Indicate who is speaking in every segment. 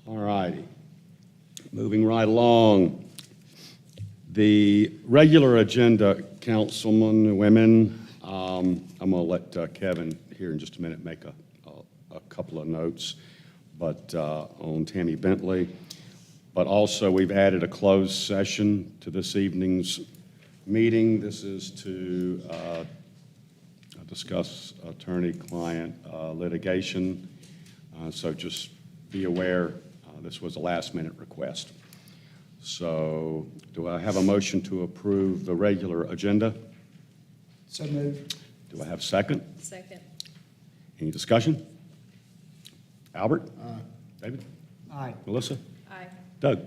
Speaker 1: All righty. Moving right along. The regular agenda, councilmen and women, I'm going to let Kevin here in just a minute make a couple of notes, but on Tammy Bentley. But also, we've added a closed session to this evening's meeting. This is to discuss attorney-client litigation. So just be aware, this was a last-minute request. So do I have a motion to approve the regular agenda?
Speaker 2: So moved.
Speaker 1: Do I have a second?
Speaker 3: Second.
Speaker 1: Any discussion? Albert?
Speaker 2: Aye.
Speaker 1: David?
Speaker 2: Aye.
Speaker 1: Melissa?
Speaker 3: Aye.
Speaker 1: Doug?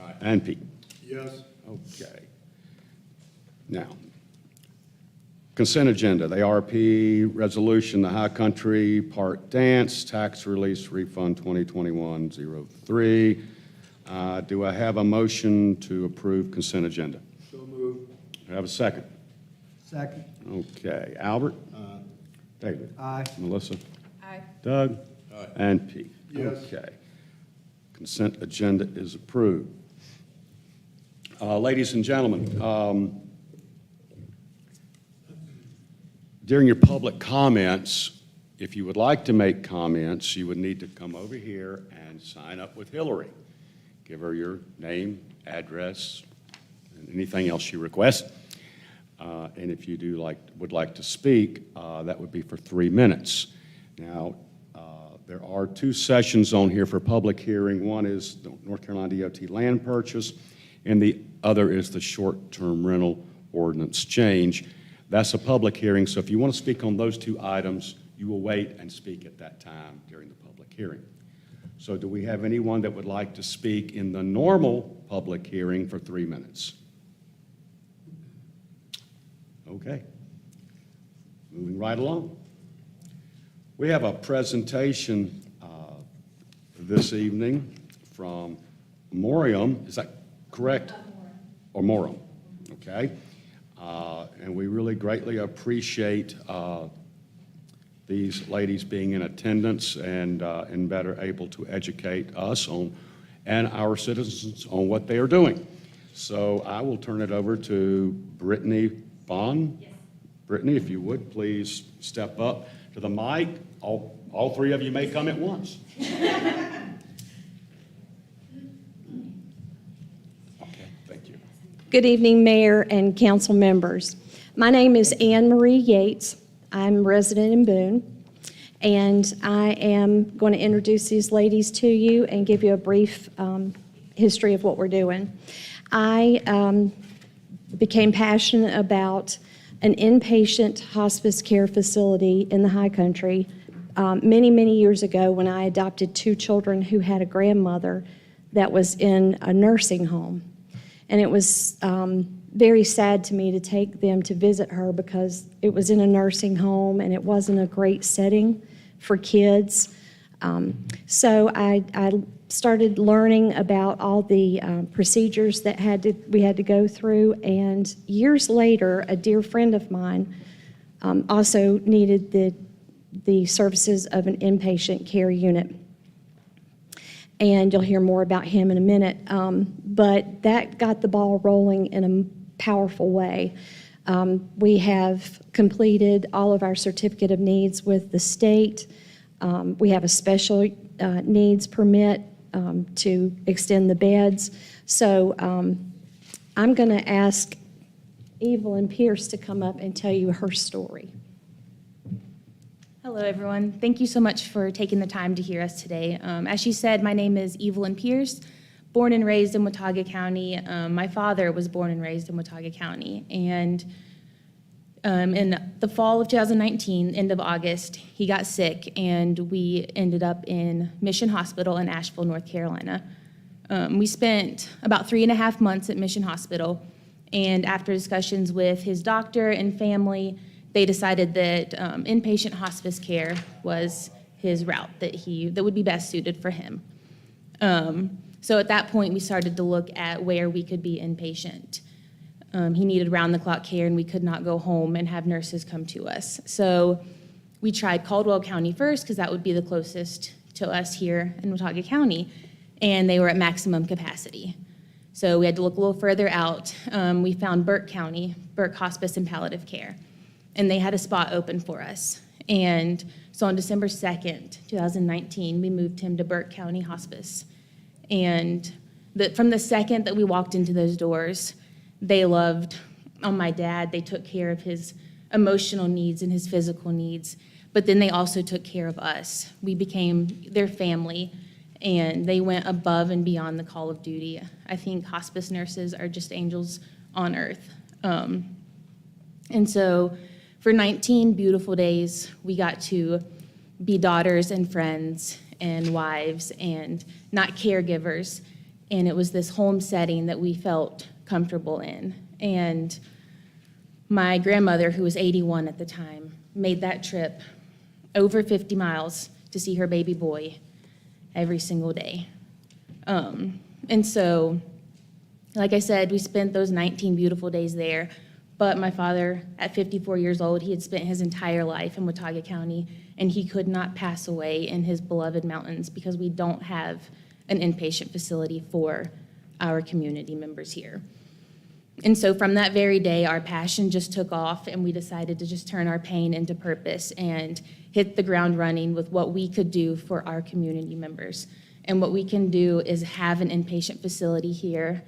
Speaker 2: Aye.
Speaker 1: And Pete?
Speaker 2: Yes.
Speaker 1: Okay. Now, consent agenda, the ARP resolution, the High Country Park Dance, tax release refund 2021-03. Do I have a motion to approve consent agenda?
Speaker 2: So moved.
Speaker 1: Do I have a second?
Speaker 2: Second.
Speaker 1: Okay. Albert? David?
Speaker 2: Aye.
Speaker 1: Melissa?
Speaker 3: Aye.
Speaker 1: Doug? And Pete?
Speaker 2: Yes.
Speaker 1: Okay. Consent agenda is approved. Ladies and gentlemen, during your public comments, if you would like to make comments, you would need to come over here and sign up with Hillary. Give her your name, address, and anything else you request. And if you would like to speak, that would be for 3 minutes. Now, there are 2 sessions on here for public hearing. One is the North Carolina DOT land purchase, and the other is the short-term rental ordinance change. That's a public hearing, so if you want to speak on those 2 items, you will wait and speak at that time during the public hearing. So do we have anyone that would like to speak in the normal public hearing for 3 minutes? Okay. Moving right along. We have a presentation this evening from Morium. Is that correct? Or Morum. Okay. And we really greatly appreciate these ladies being in attendance and better able to educate us on and our citizens on what they are doing. So I will turn it over to Brittany Bond. Yes. Brittany, if you would, please step up to the mic. All 3 of you may come at once. Okay, thank you.
Speaker 3: Good evening, Mayor and council members. My name is Anne Marie Yates. I'm a resident in Boone, and I am going to introduce these ladies to you and give you a brief history of what we're doing. I became passionate about an inpatient hospice care facility in the High Country many, many years ago when I adopted 2 children who had a grandmother that was in a nursing home. And it was very sad to me to take them to visit her because it was in a nursing home and it wasn't a great setting for kids. So I started learning about all the procedures that we had to go through, and years later, a dear friend of mine also needed the services of an inpatient care unit. And you'll hear more about him in a minute. But that got the ball rolling in a powerful way. We have completed all of our certificate of needs with the state. We have a special needs permit to extend the beds. So I'm going to ask Evelyn Pierce to come up and tell you her story.
Speaker 4: Hello, everyone. Thank you so much for taking the time to hear us today. As she said, my name is Evelyn Pierce, born and raised in Watauga County. My father was born and raised in Watauga County. And in the fall of 2019, end of August, he got sick, and we ended up in Mission Hospital in Asheville, North Carolina. We spent about 3.5 months at Mission Hospital, and after discussions with his doctor and family, they decided that inpatient hospice care was his route, that would be best suited for him. So at that point, we started to look at where we could be inpatient. He needed round-the-clock care, and we could not go home and have nurses come to us. So we tried Caldwell County first, because that would be the closest to us here in Watauga County. and they were at maximum capacity. So we had to look a little further out. We found Burke County, Burke Hospice and Palliative Care, and they had a spot open for us. And so on December 2nd, 2019, we moved him to Burke County Hospice. And from the second that we walked into those doors, they loved on my dad. They took care of his emotional needs and his physical needs, but then they also took care of us. We became their family, and they went above and beyond the call of duty. I think hospice nurses are just angels on earth. And so for 19 beautiful days, we got to be daughters and friends and wives and not caregivers. And it was this home setting that we felt comfortable in. And my grandmother, who was 81 at the time, made that trip over 50 miles to see her baby boy every single day. And so, like I said, we spent those 19 beautiful days there. But my father, at 54 years old, he had spent his entire life in Watauga County, and he could not pass away in his beloved mountains because we don't have an inpatient facility for our community members here. And so from that very day, our passion just took off, and we decided to just turn our pain into purpose and hit the ground running with what we could do for our community members. And what we can do is have an inpatient facility here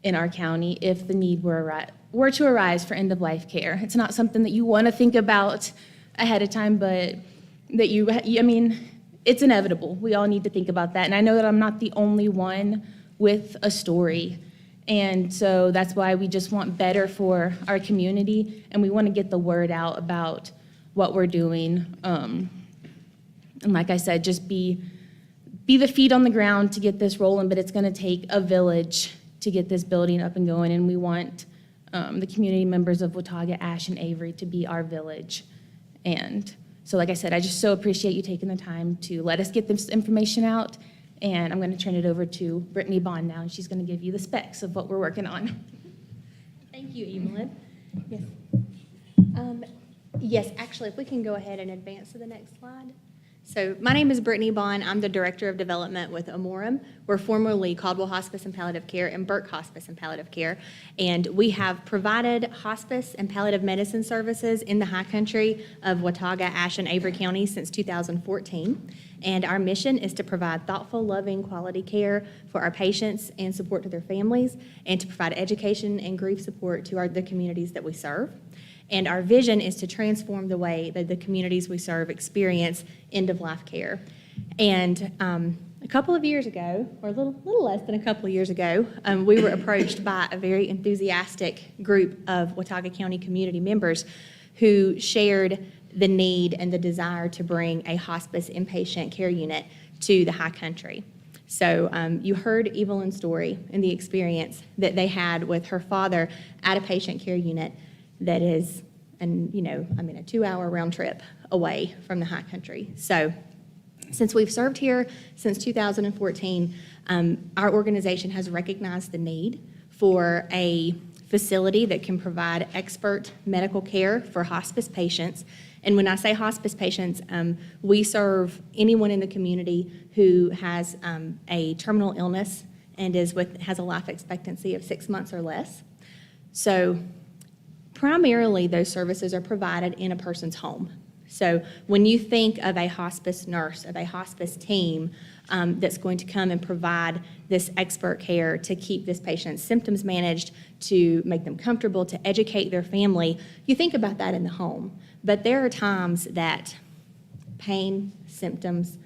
Speaker 4: in our county if the need were to arise for end-of-life care. It's not something that you want to think about ahead of time, but that it's inevitable. We all need to think about that. And I know that I'm not the only one with a story. And so that's why we just want better for our community, and we want to get the word out about what we're doing. And like I said, just be the feet on the ground to get this rolling, but it's going to take a village to get this building up and going, and we want the community members of Watauga, Ash, and Avery to be our village. And so like I said, I just so appreciate you taking the time to let us get this information out, and I'm going to turn it over to Brittany Bond now, and she's going to give you the specs of what we're working on.
Speaker 5: Thank you, Evelyn. Yes. Yes, actually, if we can go ahead and advance to the next slide. So my name is Brittany Bond. I'm the Director of Development with Amorum. We're formerly Caldwell Hospice and Palliative Care and Burke Hospice and Palliative Care. And we have provided hospice and palliative medicine services in the high country of Watauga, Ashe, and Avery County since 2014. And our mission is to provide thoughtful, loving, quality care for our patients and support to their families, and to provide education and grief support to the communities that we serve. And our vision is to transform the way that the communities we serve experience end-of-life care. And a couple of years ago, or a little less than a couple of years ago, we were approached by a very enthusiastic group of Watauga County community members who shared the need and the desire to bring a hospice inpatient care unit to the high country. So you heard Evelyn's story and the experience that they had with her father at a patient care unit that is, a 2-hour round trip away from the high country. So since we've served here since 2014, our organization has recognized the need for a facility that can provide expert medical care for hospice patients. And when I say hospice patients, we serve anyone in the community who has a terminal illness and has a life expectancy of 6 months or less. So primarily, those services are provided in a person's home. So when you think of a hospice nurse, of a hospice team that's going to come and provide this expert care to keep this patient's symptoms managed, to make them comfortable, to educate their family, you think about that in the home. But there are times that pain, symptoms,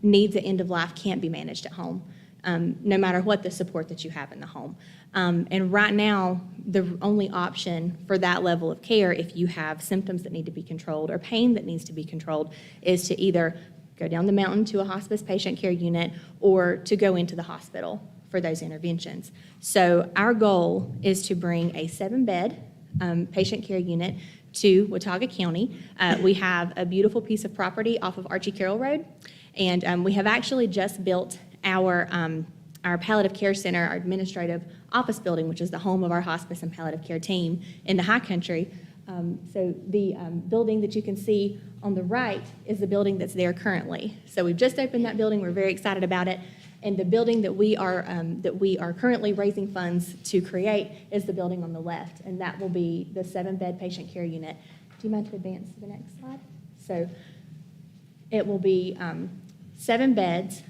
Speaker 5: needs at end of life can't be managed at home, no matter what the support that you have in the home. And right now, the only option for that level of care, if you have symptoms that need to be controlled or pain that needs to be controlled, is to either go down the mountain to a hospice patient care unit or to go into the hospital for those interventions. So our goal is to bring a 7-bed patient care unit to Watauga County. We have a beautiful piece of property off of Archie Carroll Road, and we have actually just built our palliative care center, our administrative office building, which is the home of our hospice and palliative care team in the high country. So the building that you can see on the right is the building that's there currently. So we've just opened that building. We're very excited about it. And the building that we are currently raising funds to create is the building on the left, and that will be the 7-bed patient care unit. Do you mind to advance to the next slide? So it will be 7 beds.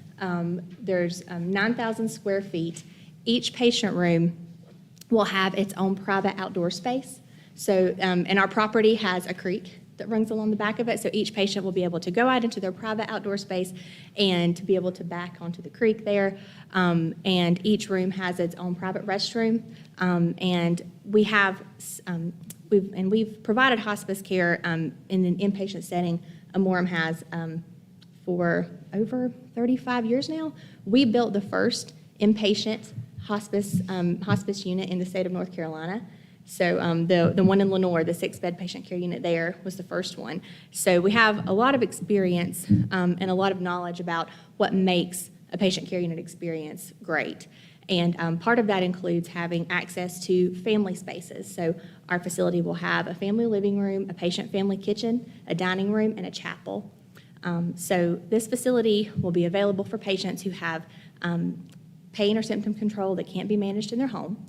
Speaker 5: There's 9,000 square feet. Each patient room will have its own private outdoor space. So, and our property has a creek that runs along the back of it, so each patient will be able to go out into their private outdoor space and to be able to back onto the creek there. And each room has its own private restroom. And we have, we've provided hospice care in an inpatient setting. Amorum has for over 35 years now. We built the first inpatient hospice unit in the state of North Carolina. So the one in Lenoir, the 6-bed patient care unit there, was the first one. So we have a lot of experience and a lot of knowledge about what makes a patient care unit experience great. And part of that includes having access to family spaces. So our facility will have a family living room, a patient family kitchen, a dining room, and a chapel. So this facility will be available for patients who have pain or symptom control that can't be managed in their home.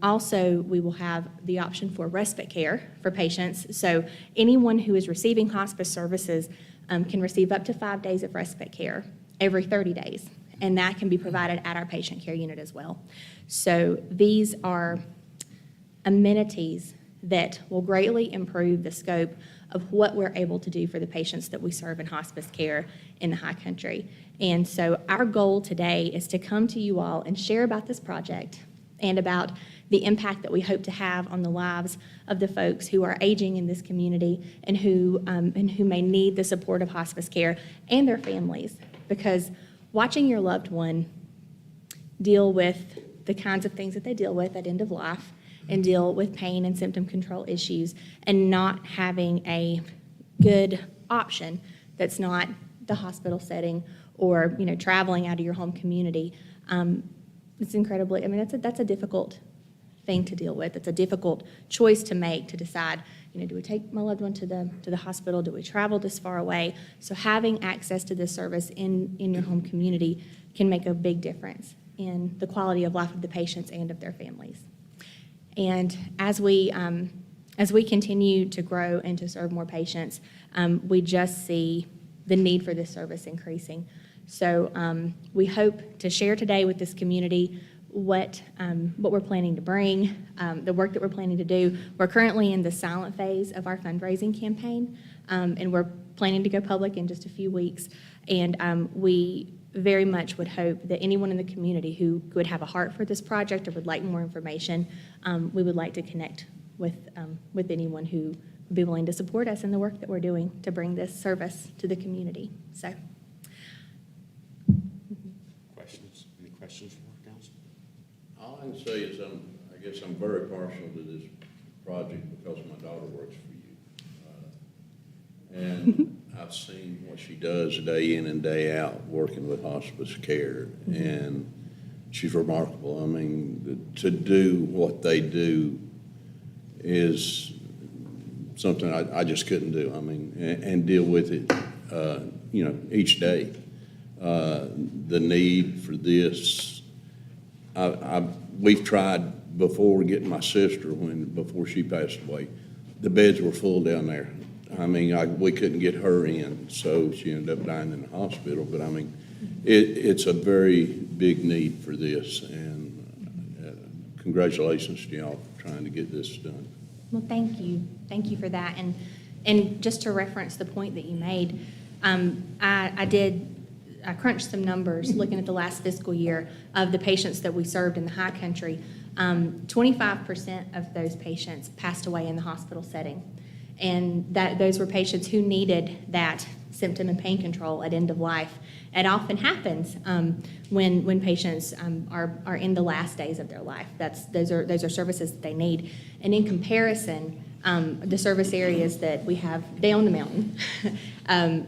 Speaker 5: Also, we will have the option for respite care for patients. So anyone who is receiving hospice services can receive up to 5 days of respite care every 30 days, and that can be provided at our patient care unit as well. So these are amenities that will greatly improve the scope of what we're able to do for the patients that we serve in hospice care in the High Country. And so our goal today is to come to you all and share about this project and about the impact that we hope to have on the lives of the folks who are aging in this community and who may need the support of hospice care and their families. Because watching your loved one deal with the kinds of things that they deal with at end of life and deal with pain and symptom control issues and not having a good option that's not the hospital setting or, you know, traveling out of your home community, it's incredibly, I mean, that's a difficult thing to deal with. It's a difficult choice to make, to decide, you know, do we take my loved one to the hospital? Do we travel this far away? So having access to this service in your home community can make a big difference in the quality of life of the patients and of their families. And as we continue to grow and to serve more patients, we just see the need for this service increasing. So we hope to share today with this community what we're planning to bring, the work that we're planning to do. We're currently in the silent phase of our fundraising campaign, and we're planning to go public in just a few weeks. And we very much would hope that anyone in the community who would have a heart for this project or would like more information, we would like to connect with anyone who would be willing to support us in the work that we're doing to bring this service to the community. So.
Speaker 1: Questions? Any questions from our council?
Speaker 6: All I can say is I guess I'm very partial to this project because my daughter works for you. And I've seen what she does day in and day out working with hospice care, and she's remarkable. I mean, to do what they do is something I just couldn't do. I mean, and deal with it, you know, each day. The need for this, we've tried before getting my sister before she passed away. The beds were full down there. I mean, we couldn't get her in, so she ended up dying in the hospital. But I mean, it's a very big need for this, and congratulations to y'all for trying to get this done.
Speaker 5: Well, thank you. Thank you for that. And just to reference the point that you made, I crunched some numbers looking at the last fiscal year of the patients that we served in the High Country. 25% of those patients passed away in the hospital setting. And those were patients who needed that symptom and pain control at end of life. It often happens when patients are in the last days of their life. Those are services that they need. And in comparison, the service areas that we have down the mountain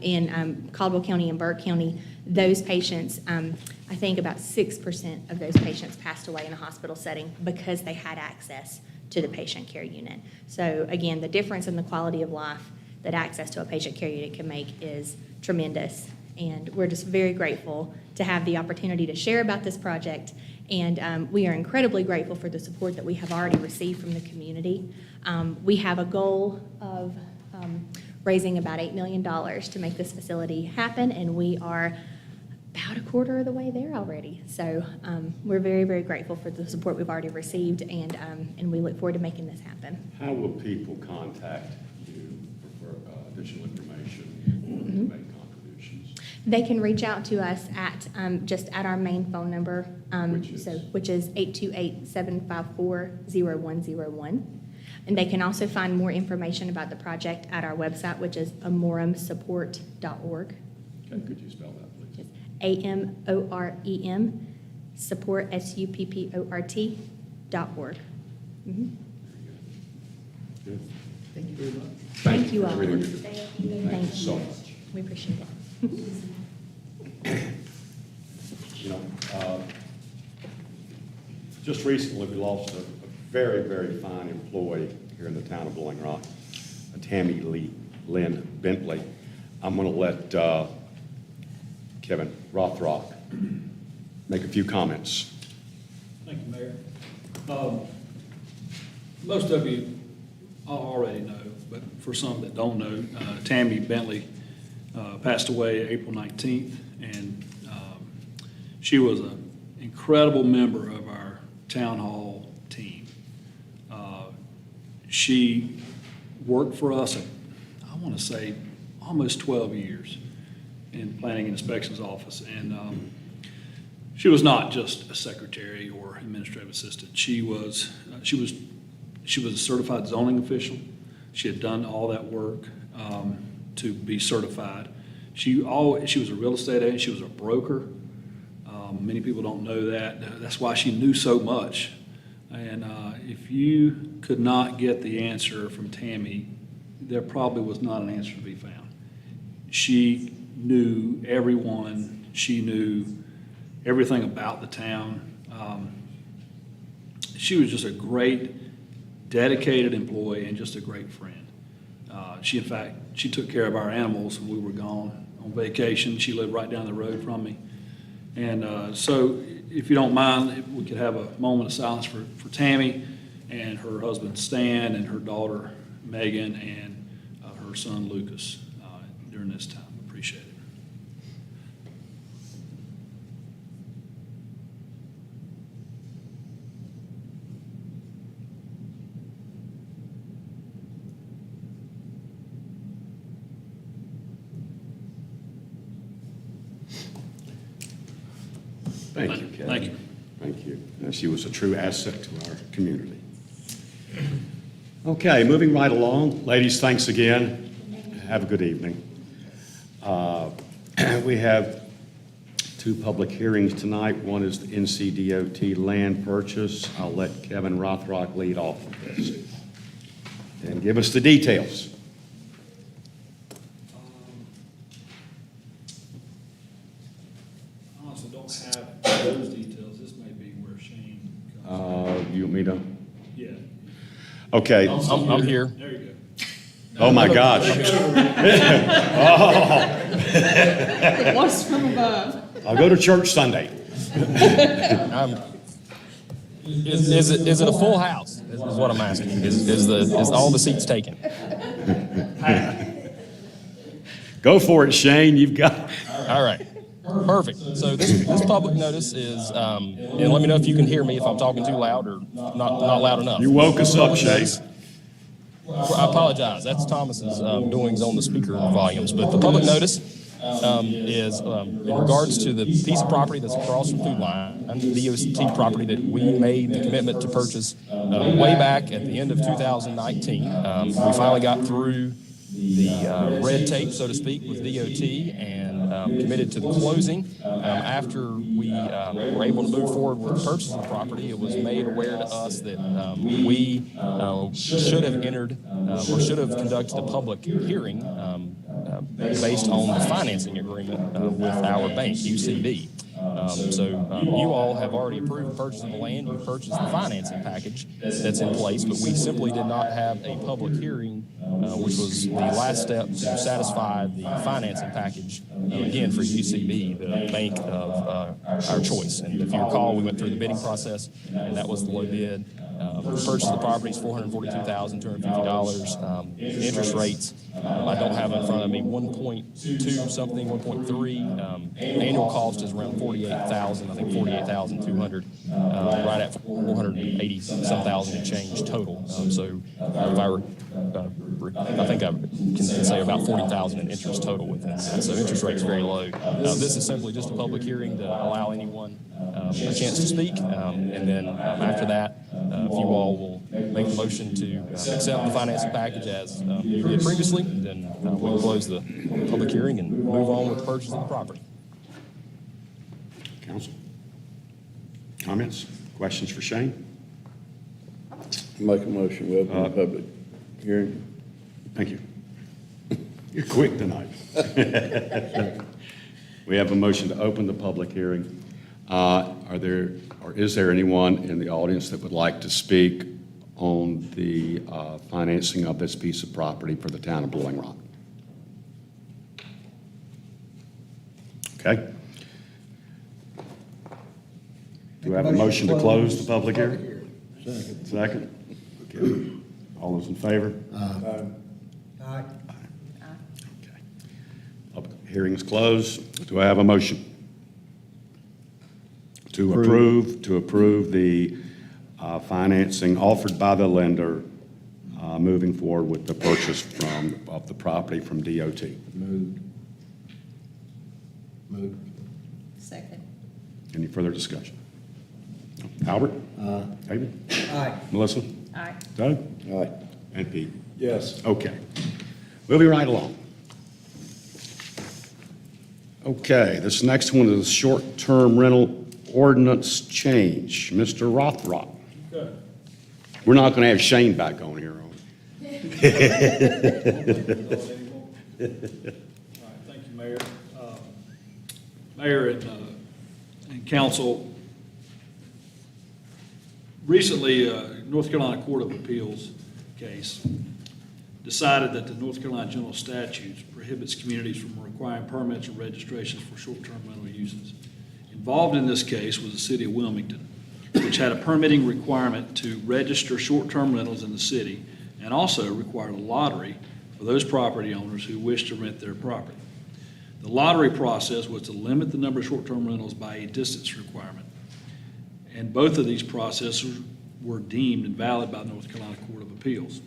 Speaker 5: in Caldwell County and Burke County, those patients, I think about 6% of those patients passed away in a hospital setting because they had access to the patient care unit. So again, the difference in the quality of life that access to a patient care unit can make is tremendous. And we're just very grateful to have the opportunity to share about this project. And we are incredibly grateful for the support that we have already received from the community. We have a goal of raising about $8 million to make this facility happen, and we are about a quarter of the way there already. So we're very, very grateful for the support we've already received, and we look forward to making this happen.
Speaker 1: How will people contact you for additional information or to make contributions?
Speaker 5: They can reach out to us at just at our main phone number, which is 828-754-0101. And they can also find more information about the project at our website, which is amoremsupport.org.
Speaker 1: Okay, could you spell that, please?
Speaker 5: Just AMOREM support SUPPORT.org.
Speaker 1: Good.
Speaker 2: Thank you very much.
Speaker 5: Thank you all.
Speaker 1: Everything you do.
Speaker 5: Thank you
Speaker 1: so much.
Speaker 5: We appreciate it.
Speaker 1: You know, just recently, we lost a very, very fine employee here in the town of Blowing Rock, Tammy Lynn Bentley. I'm going to let Kevin Rothrock make a few comments.
Speaker 7: Thank you, Mayor. Most of you already know, but for some that don't know, Tammy Bentley passed away April 19th, and she was an incredible member of our town hall team. She worked for us, I want to say, almost 12 years in Planning and Inspections Office, and she was not just a secretary or administrative assistant. She was a certified zoning official. She had done all that work to be certified. She was a real estate agent. She was a broker. Many people don't know that. That's why she knew so much. And if you could not get the answer from Tammy, there probably was not an answer to be found. She knew everyone. She knew everything about the town. She was just a great, dedicated employee and just a great friend. In fact, she took care of our animals when we were gone on vacation. She lived right down the road from me. And so if you don't mind, we could have a moment of silence for Tammy and her husband Stan and her daughter Megan and her son Lucas during this time. Appreciate it.
Speaker 1: Thank you, Kevin.
Speaker 7: Thank you.
Speaker 1: Thank you. She was a true asset to our community. Okay, moving right along. Ladies, thanks again. Have a good evening. We have two public hearings tonight. One is the NCDOT land purchase. I'll let Kevin Rothrock lead off with this and give us the details.
Speaker 7: Honestly, don't have those details. This may be where Shane comes in.
Speaker 1: You want me to?
Speaker 7: Yeah.
Speaker 1: Okay.
Speaker 8: I'm here.
Speaker 7: There you go.
Speaker 1: Oh, my gosh.
Speaker 9: Voice from above.
Speaker 1: I'll go to church Sunday.
Speaker 8: Is it a full house? Is what I'm asking. Is all the seats taken?
Speaker 1: Go for it, Shane. You've got.
Speaker 8: All right. Perfect. So this public notice is, and let me know if you can hear me if I'm talking too loud or not loud enough.
Speaker 1: You woke us up, Shane.
Speaker 8: I apologize. That's Thomas's doings on the speaker volumes. But the public notice is in regards to the piece of property that's across from Food Line, the DOT property that we made the commitment to purchase way back at the end of 2019. We finally got through the red tape, so to speak, with DOT and committed to the closing. After we were able to move forward with the purchase of the property, it was made aware to us that we should have entered or should have conducted a public hearing based on the financing agreement with our bank, UCB. You all have already approved purchasing the land, you purchased the financing package that's in place, but we simply did not have a public hearing, which was the last step to satisfy the financing package, again, for UCB, the bank of our choice. And if you recall, we went through the bidding process, and that was the low bid. The purchase of the property is $442,250. Interest rates, I don't have in front of me, 1.2 something, 1.3. Annual cost is around $48,000, I think 48,200, right at 480 some thousand and change total. I think I can say about 40,000 in interest total within that. So interest rate's very low. This is simply just a public hearing to allow anyone a chance to speak, and then after that, if you all will make a motion to accept the financing package as you did previously, then we'll close the public hearing and move on with the purchase of the property.
Speaker 1: Council? Comments? Questions for Shane?
Speaker 6: Make a motion, we open the public hearing.
Speaker 1: Thank you. You're quick tonight. We have a motion to open the public hearing. Is there anyone in the audience that would like to speak on the financing of this piece of property for the town of Blowing Rock? Okay. Do I have a motion to close the public hearing? Second. Okay. All those in favor?
Speaker 2: Aye.
Speaker 1: Okay. Public hearing is closed. Do I have a motion? To approve the financing offered by the lender, moving forward with the purchase of the property from DOT.
Speaker 2: Moved.
Speaker 9: Second.
Speaker 1: Any further discussion? Albert? David?
Speaker 2: Aye.
Speaker 1: Melissa?
Speaker 9: Aye.
Speaker 1: Doug?
Speaker 6: Aye.
Speaker 1: And Pete?
Speaker 2: Yes.
Speaker 1: Okay. Moving right along. Okay, this next one is short-term rental ordinance change. Mr. Rothrock.
Speaker 7: Okay.
Speaker 1: We're not going to have Shane back on here, are we?
Speaker 7: All right, thank you, Mayor. Mayor and council, recently, North Carolina Court of Appeals case decided that the North Carolina General Statutes prohibits communities from requiring permits or registrations for short-term rental uses. Involved in this case was the city of Wilmington, which had a permitting requirement to register short-term rentals in the city and also required a lottery for those property owners who wished to rent their property. The lottery process was to limit the number of short-term rentals by a distance requirement. And both of these processes were deemed invalid by the North Carolina Court of Appeals.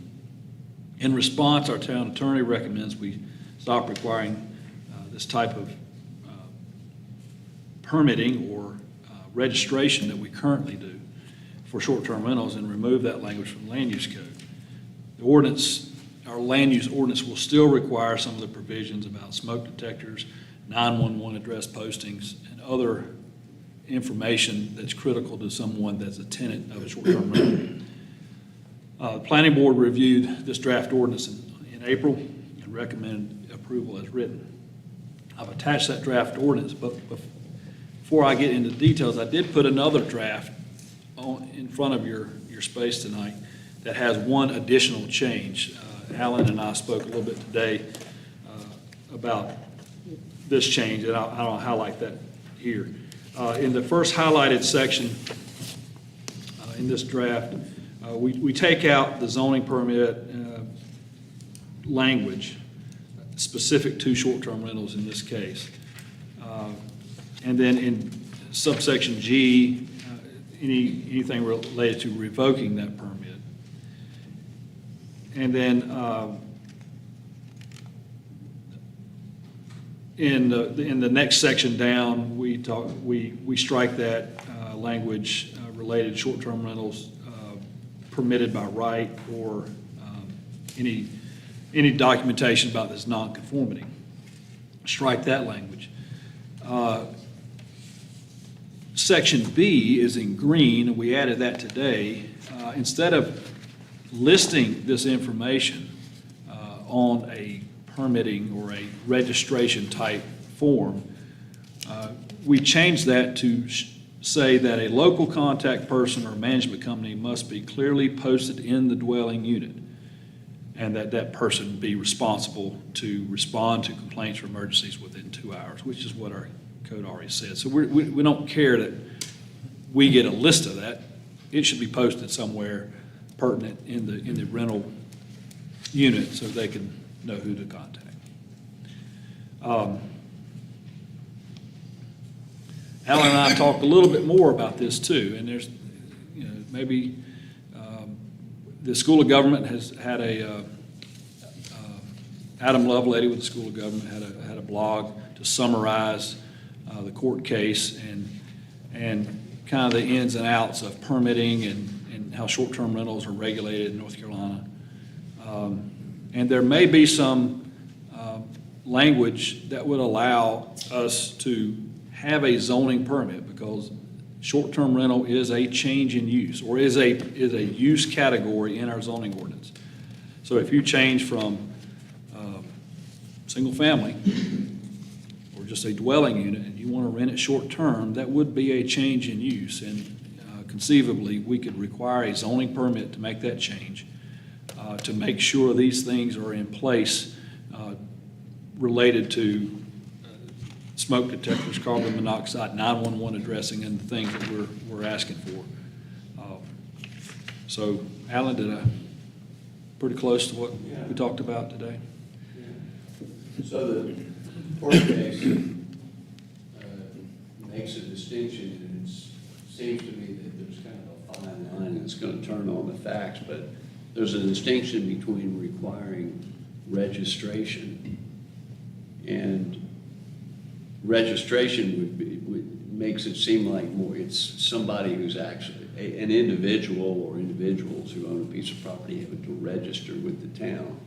Speaker 7: In response, our town attorney recommends we stop requiring this type of permitting or registration that we currently do for short-term rentals and remove that language from the land use code. The ordinance, our land use ordinance, will still require some of the provisions about smoke detectors, 911 address postings, and other information that's critical to someone that's a tenant of a short-term rental. The Planning Board reviewed this draft ordinance in April and recommended approval as written. I've attached that draft ordinance, but before I get into details, I did put another draft in front of your space tonight that has one additional change. Alan and I spoke a little bit today about this change, and I'll highlight that here. In the first highlighted section in this draft, we take out the zoning permit language specific to short-term rentals in this case. And then in subsection G, anything related to revoking that permit. And then in the next section down, we strike that language related to short-term rentals permitted by right, or any documentation about this nonconformity. Strike that language. Section B is in green, and we added that today. Instead of listing this information on a permitting or a registration type form, We changed that to say that a local contact person or management company must be clearly posted in the dwelling unit, and that that person be responsible to respond to complaints or emergencies within 2 hours, which is what our code already says. So we don't care that we get a list of that. It should be posted somewhere pertinent in the rental unit so they can know who to contact. Alan and I talked a little bit more about this too, and there's, maybe the School of Government has had Adam Lovelady with the School of Government had a blog to summarize the court case and kind of the ins and outs of permitting and how short-term rentals are regulated in North Carolina. And there may be some language that would allow us to have a zoning permit, because short-term rental is a change in use, or is a use category in our zoning ordinance. So if you change from single family or just a dwelling unit and you want to rent it short-term, that would be a change in use. And conceivably, we could require a zoning permit to make that change, to make sure these things are in place related to smoke detectors, carbon monoxide, 911 addressing, and the things that we're asking for. So, Alan, did I pretty close to what we talked about today?
Speaker 6: So the court case makes a distinction, and it seems to me that there's kind of a fine line, and it's going to turn on the facts, but there's a distinction between requiring registration, and registration makes it seem like more, it's somebody who's actually, an individual or individuals who own a piece of property having to register with the town,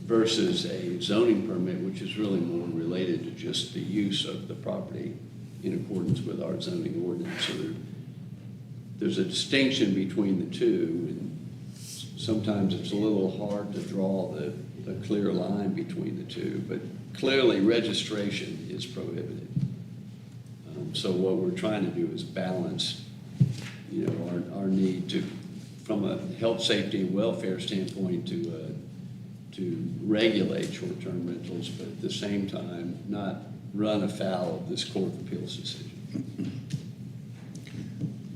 Speaker 6: versus a zoning permit, which is really more related to just the use of the property in accordance with our zoning ordinance. So there's a distinction between the two, and sometimes it's a little hard to draw the clear line between the two, but clearly registration is prohibited. So what we're trying to do is balance, our need to, from a health, safety, and welfare standpoint, to regulate short-term rentals, but at the same time, not run afoul of this Court of Appeals decision.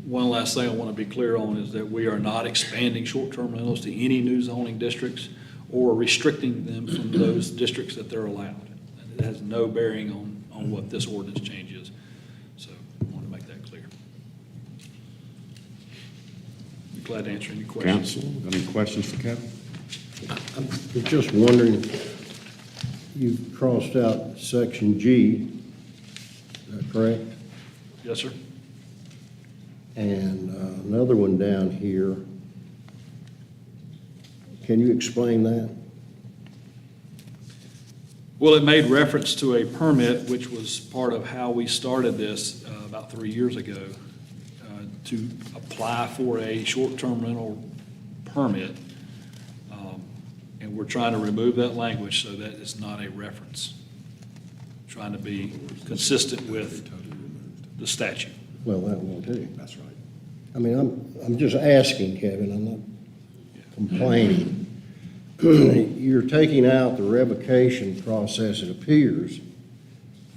Speaker 7: One last thing I want to be clear on is that we are not expanding short-term rentals to any new zoning districts or restricting them from those districts that they're allowed. It has no bearing on what this ordinance change is. So I want to make that clear. Be glad to answer any questions.
Speaker 1: Council, any questions for Kevin?
Speaker 10: I'm just wondering, you've crossed out section G, is that correct?
Speaker 7: Yes, sir.
Speaker 10: And another one down here. Can you explain that?
Speaker 7: Well, it made reference to a permit, which was part of how we started this about 3 years ago, to apply for a short-term rental permit. And we're trying to remove that language so that it's not a reference. Trying to be consistent with the statute.
Speaker 10: Well, that one too.
Speaker 1: That's right.
Speaker 10: I mean, I'm just asking, Kevin, I'm not complaining. You're taking out the revocation process, it appears,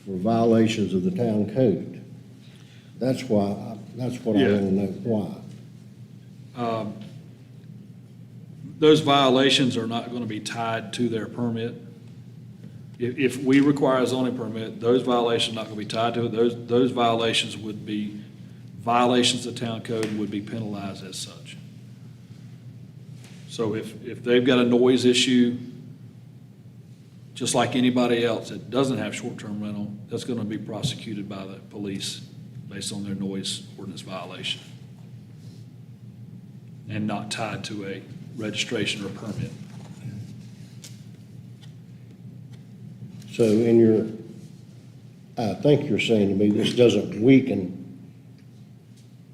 Speaker 10: for violations of the town code. That's what I want to know why.
Speaker 7: Those violations are not going to be tied to their permit. If we require a zoning permit, those violations are not going to be tied to it. Those violations would be violations of town code and would be penalized as such. So if they've got a noise issue, just like anybody else that doesn't have short-term rental, that's going to be prosecuted by the police based on their noise ordinance violation and not tied to a registration or permit.
Speaker 10: So I think you're saying to me this doesn't weaken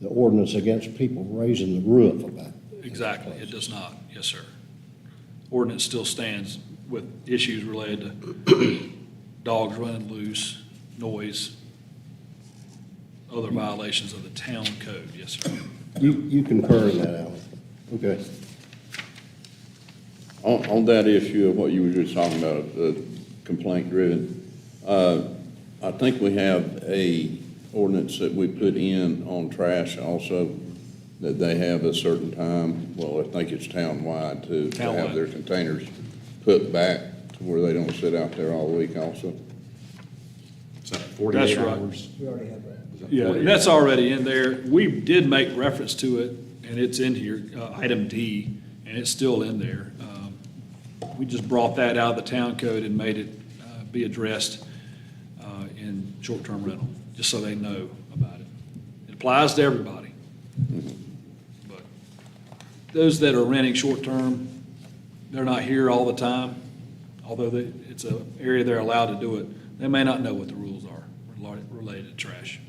Speaker 10: the ordinance against people raising the roof about.
Speaker 7: Exactly, it does not, yes, sir. Ordinance still stands with issues related to dogs running loose, noise, other violations of the town code. Yes, sir.
Speaker 10: You concur in that, Alan? Okay.
Speaker 6: On that issue of what you were just talking about, complaint driven, I think we have a ordinance that we put in on trash also, that they have a certain time, well, I think it's townwide to have their containers put back to where they don't sit out there all week also.
Speaker 1: Is that 48
Speaker 7: That's right.
Speaker 1: hours?
Speaker 2: We already have that.
Speaker 1: Is that
Speaker 7: Yeah,
Speaker 1: 48
Speaker 7: that's
Speaker 1: hours?
Speaker 7: already in there. We did make reference to it, and it's in here, item D, and it's still in there. We just brought that out of the town code and made it be addressed in short-term rental, just so they know about it. It applies to everybody. But those that are renting short-term, they're not here all the time, although it's an area they're allowed to do it. They may not know what the rules are related to trash.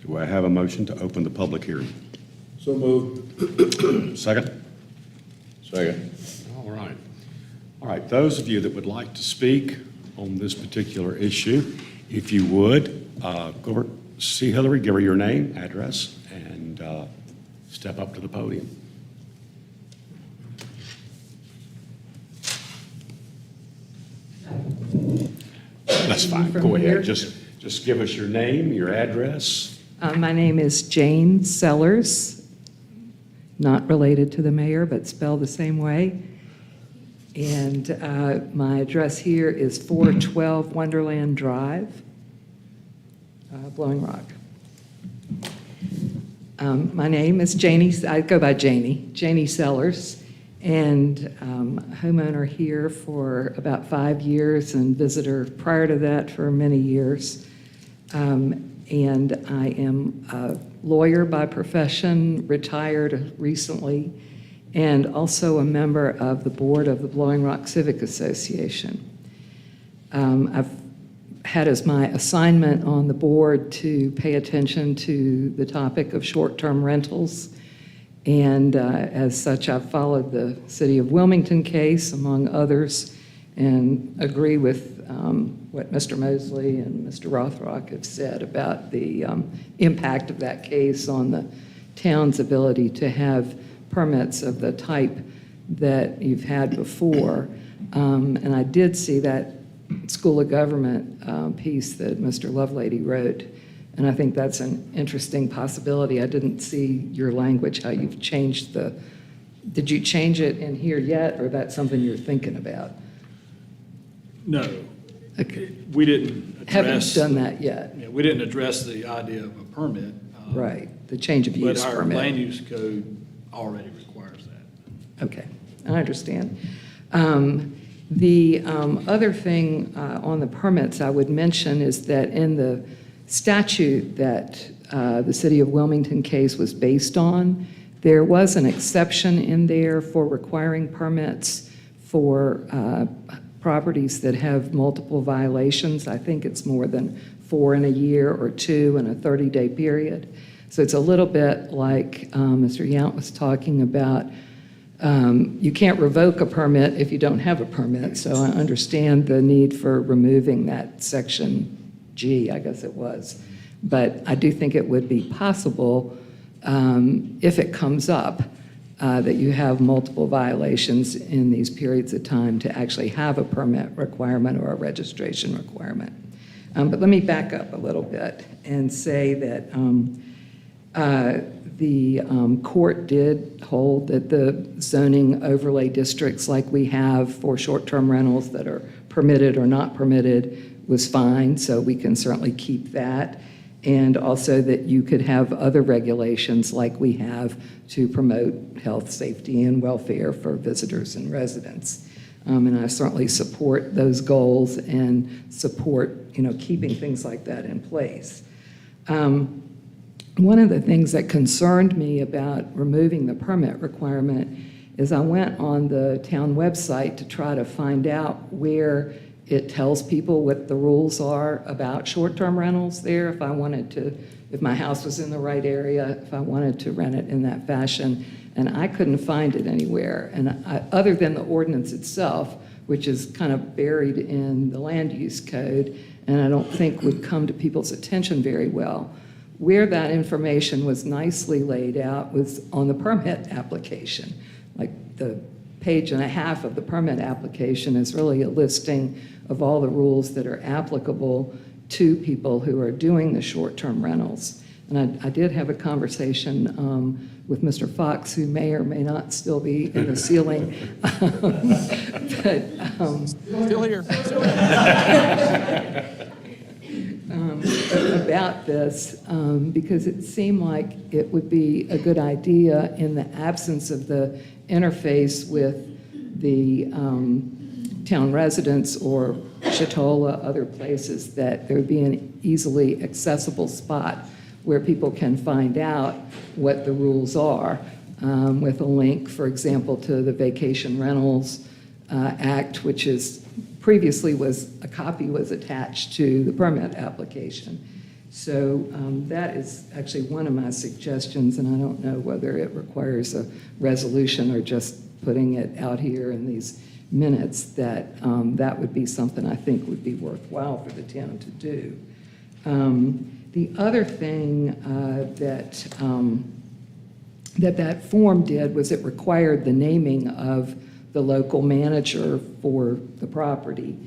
Speaker 1: Do I have a motion to open the public hearing?
Speaker 2: So moved.
Speaker 1: Second?
Speaker 6: Second.
Speaker 1: All right. All right, those of you that would like to speak on this particular issue, if you would, go over, see Hillary, give her your name, address, and step up to the podium. That's fine,
Speaker 11: From
Speaker 1: go ahead.
Speaker 11: here?
Speaker 1: Just give us your name, your address.
Speaker 11: My name is Jane Sellers, not related to the mayor, but spelled the same way. And my address here is 412 Wonderland Drive, Blowing Rock. My name is Janie, I go by Janie Sellers, and homeowner here for about 5 years and visitor prior to that for many years. And I am a lawyer by profession, retired recently, and also a member of the board of the Blowing Rock Civic Association. I've had as my assignment on the board to pay attention to the topic of short-term rentals. And as such, I've followed the City of Wilmington case, among others, and agree with what Mr. Mosley and Mr. Rothrock have said about the impact of that case on the town's ability to have permits of the type that you've had before. And I did see that School of Government piece that Mr. Lovelady wrote, and I think that's an interesting possibility. I didn't see your language, how you've changed did you change it in here yet, or that's something you're thinking about?
Speaker 7: No,
Speaker 11: Okay.
Speaker 7: we didn't address.
Speaker 11: Haven't done that yet.
Speaker 7: Yeah, we didn't address the idea of a permit.
Speaker 11: Right, the change of use
Speaker 7: But our
Speaker 11: permit.
Speaker 7: land use code already requires that.
Speaker 11: Okay, I understand. The other thing on the permits I would mention is that in the statute that the City of Wilmington case was based on, there was an exception in there for requiring permits for properties that have multiple violations. I think it's more than 4 in a year or 2 in a 30-day period. So it's a little bit like Mr. Yount was talking about. You can't revoke a permit if you don't have a permit, so I understand the need for removing that section G, I guess it was. But I do think it would be possible, if it comes up, that you have multiple violations in these periods of time to actually have a permit requirement or a registration requirement. But let me back up a little bit and say that the court did hold that the zoning overlay districts like we have for short-term rentals that are permitted or not permitted was fine, so we can certainly keep that. And also that you could have other regulations like we have to promote health, safety, and welfare for visitors and residents. And I certainly support those goals and support, keeping things like that in place. One of the things that concerned me about removing the permit requirement is I went on the town website to try to find out where it tells people what the rules are about short-term rentals there, if my house was in the right area, if I wanted to rent it in that fashion, and I couldn't find it anywhere. And other than the ordinance itself, which is kind of buried in the land use code, and I don't think would come to people's attention very well. Where that information was nicely laid out was on the permit application. Like the page and a half of the permit application is really a listing of all the rules that are applicable to people who are doing the short-term rentals. And I did have a conversation with Mr. Fox, who may or may not still be in the ceiling.
Speaker 8: Still here.
Speaker 11: About this, because it seemed like it would be a good idea in the absence of the interface with the town residents or Chatola, other places, that there would be an easily accessible spot where people can find out what the rules are, with a link, for example, to the Vacation Rentals Act, which is previously a copy was attached to the permit application. So that is actually one of my suggestions, and I don't know whether it requires a resolution or just putting it out here in these minutes, that that would be something I think would be worthwhile for the town to do. The other thing that form did was it required the naming of the local manager for the property.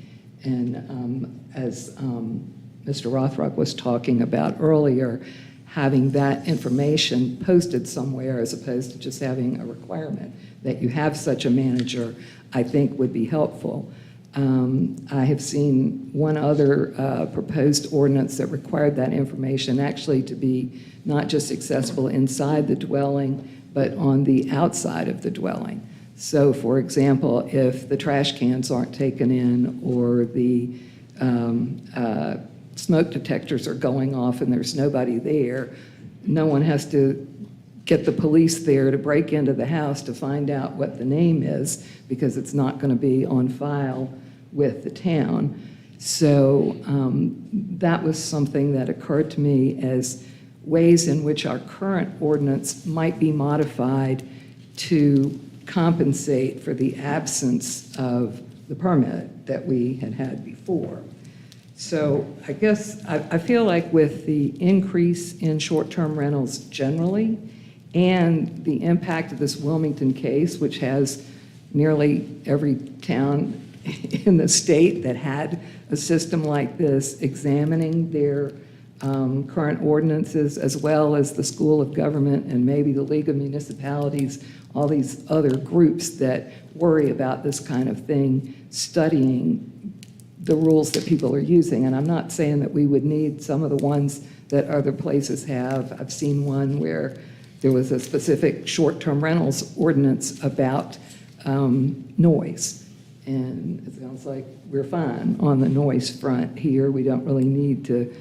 Speaker 11: And as Mr. Rothrock was talking about earlier, having that information posted somewhere as opposed to just having a requirement that you have such a manager, I think would be helpful. I have seen one other proposed ordinance that required that information actually to be not just accessible inside the dwelling, but on the outside of the dwelling. So, for example, if the trash cans aren't taken in or the smoke detectors are going off and there's nobody there, no one has to get the police there to break into the house to find out what the name is, because it's not going to be on file with the town. So that was something that occurred to me as ways in which our current ordinance might be modified to compensate for the absence of the permit that we had before. So I guess I feel like with the increase in short-term rentals generally and the impact of this Wilmington case, which has nearly every town in the state that had a system like this examining their current ordinances, as well as the School of Government and maybe the League of Municipalities, all these other groups that worry about this kind of thing, studying the rules that people are using. And I'm not saying that we would need some of the ones that other places have. I've seen one where there was a specific short-term rentals ordinance about noise. And it sounds like we're fine on the noise front here. We don't really need to